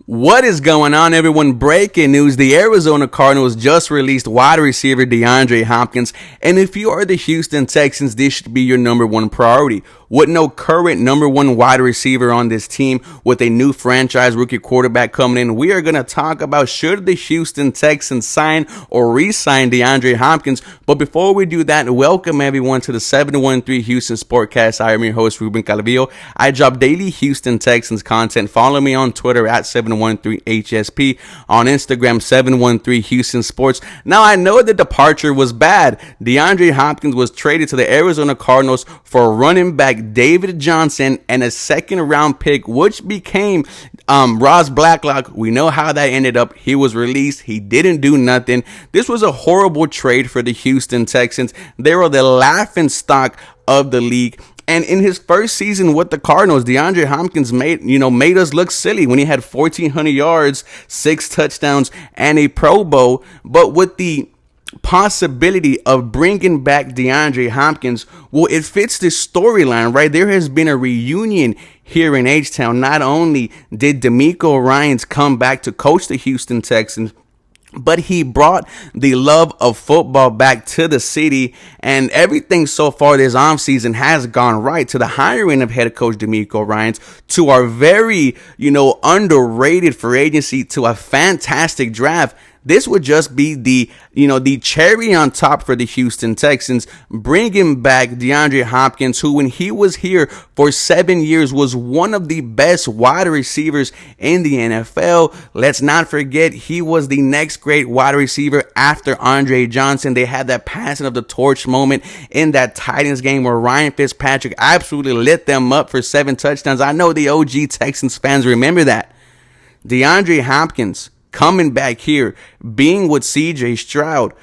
What is going on, everyone? Breaking news. The Arizona Cardinals just released wide receiver Deandre Hopkins. And if you are the Houston Texans, this should be your number one priority. With no current number one wide receiver on this team, with a new franchise rookie quarterback coming in, we are going to talk about should the Houston Texans sign or re-sign Deandre Hopkins. But before we do that, welcome everyone to the 713 Houston Sportcast. I am your host, Ruben Calavillo. I drop daily Houston Texans content. Follow me on Twitter at 713HSP, on Instagram 713 Houston Sports. Now, I know the departure was bad. Deandre Hopkins was traded to the Arizona Cardinals for running back David Johnson and a second round pick, which became Ross Blacklock. We know how that ended up. He was released. He didn't do nothing. This was a horrible trade for the Houston Texans. They were the laughing stock of the league. And in his first season with the Cardinals, Deandre Hopkins made us look silly when he had 1,400 yards, 6 touchdowns, and a Pro Bowl. But with the possibility of bringing back Deandre Hopkins, well, it fits this storyline, right? There has been a reunion here in H-Town. Not only did DeMeco Ryans come back to coach the Houston Texans, but he brought the love of football back to the city, and everything so far this offseason has gone right, to the hiring of head coach DeMeco Ryans, to our very, underrated free agency, to a fantastic draft. This would just be the cherry on top for the Houston Texans, bringing back Deandre Hopkins, who when he was here for 7 years was one of the best wide receivers in the NFL. Let's not forget, he was the next great wide receiver after Andre Johnson. They had that passing of the torch moment in that Titans game where Ryan Fitzpatrick absolutely lit them up for 7 touchdowns. I know the OG Texans fans remember that. Deandre Hopkins coming back here, being with CJ Stroud.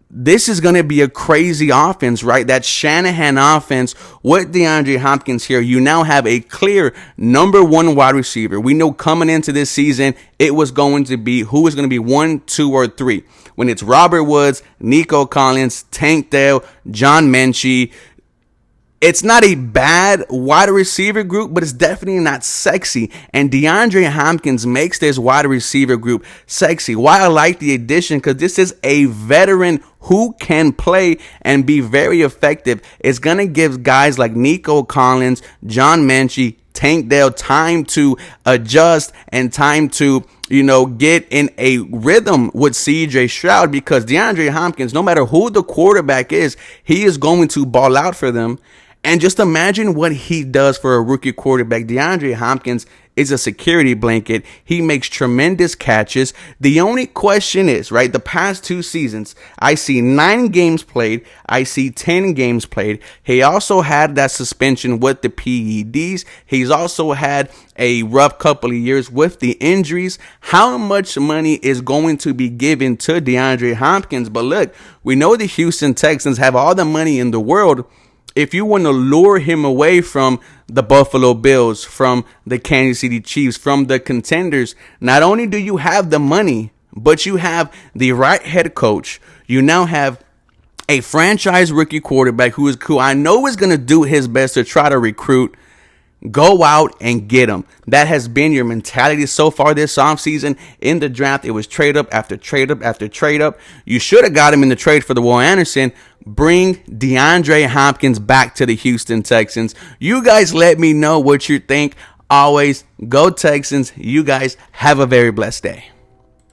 This is going to be a crazy offense, right? That Shanahan offense with DeAndre Hopkins here. You now have a clear number one wide receiver. We know coming into this season, it was going to be who is going to be 1, 2, or 3. When it's Robert Woods, Nico Collins, Tank Dell, John Mechie. It's not a bad wide receiver group, but it's definitely not sexy. And DeAndre Hopkins makes this wide receiver group sexy. Why I like the addition, because this is a veteran who can play and be very effective. It's going to give guys like Nico Collins, John Mechie, Tank Dell time to adjust and time to get in a rhythm with CJ Stroud, because DeAndre Hopkins, no matter who the quarterback is, he is going to ball out for them. And just imagine what he does for a rookie quarterback. DeAndre Hopkins is a security blanket. He makes tremendous catches. The only question is, right, the past 2 seasons, I see 9 games played. I see 10 games played. He also had that suspension with the PEDs. He's also had a rough couple of years with the injuries. How much money is going to be given to DeAndre Hopkins? But look, we know the Houston Texans have all the money in the world. If you want to lure him away from the Buffalo Bills, from the Kansas City Chiefs, from the contenders, not only do you have the money, but you have the right head coach. You now have a franchise rookie quarterback who I know is going to do his best to try to recruit. Go out and get him. That has been your mentality so far this offseason. In the draft, it was trade up after trade up after trade up. You should have got him in the trade for the Will Anderson. Bring DeAndre Hopkins back to the Houston Texans. You guys let me know what you think. Always go Texans. You guys have a very blessed day.